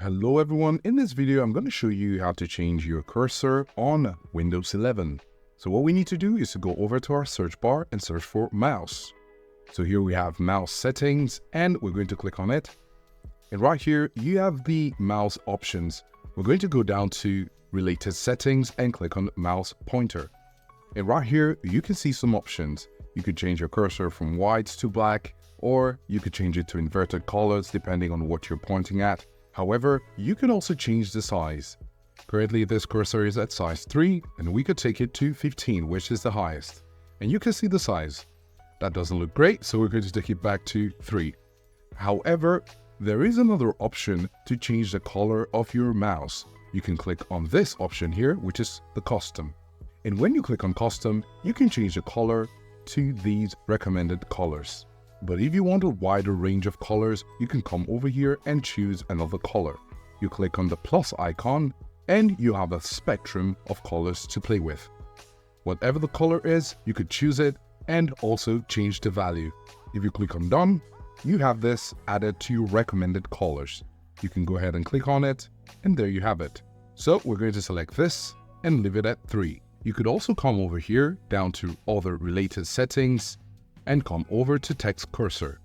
Hello everyone, in this video I'm going to show you how to change your cursor on Windows 11. So what we need to do is to go over to our search bar and search for mouse. So here we have mouse settings and we're going to click on it. And right here you have the mouse options. We're going to go down to related settings and click on mouse pointer. And right here you can see some options. You could change your cursor from white to black, or you could change it to inverted colors depending on what you're pointing at. However, you can also change the size. Currently this cursor is at size 3 and we could take it to 15, which is the highest. And you can see the size. That doesn't look great, so we're going to take it back to 3. However, there is another option to change the color of your mouse. You can click on this option here, which is the custom. And when you click on custom, you can change the color to these recommended colors. But if you want a wider range of colors, you can come over here and choose another color. You click on the plus icon and you have a spectrum of colors to play with. Whatever the color is, you could choose it and also change the value. If you click on done, you have this added to your recommended colors. You can go ahead and click on it and there you have it. So we're going to select this and leave it at 3. You could also come over here down to other related settings and come over to text cursor.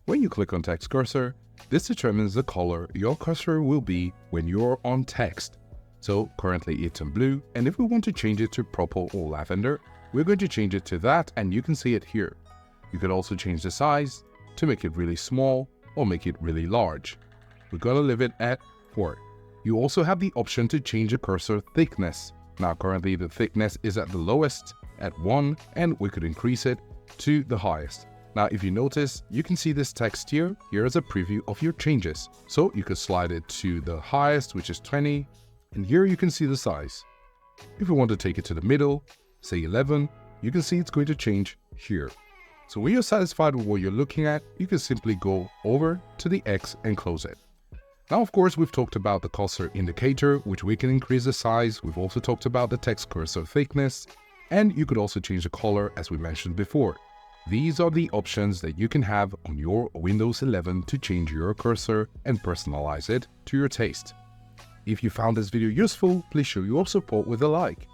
When you click on text cursor, this determines the color your cursor will be when you're on text. So currently it's in blue, and if we want to change it to purple or lavender, we're going to change it to that and you can see it here. You could also change the size to make it really small or make it really large. We're going to leave it at 4. You also have the option to change the cursor thickness. Now currently the thickness is at the lowest at 1 and we could increase it to the highest. Now if you notice, you can see this text here. Here is a preview of your changes. So you could slide it to the highest, which is 20, and here you can see the size. If you want to take it to the middle, say 11, you can see it's going to change here. So when you're satisfied with what you're looking at, you can simply go over to the X and close it. Now of course we've talked about the cursor indicator, which we can increase the size. We've also talked about the text cursor thickness, and you could also change the color as we mentioned before. These are the options that you can have on your Windows 11 to change your cursor and personalize it to your taste. If you found this video useful, please show your support with a like.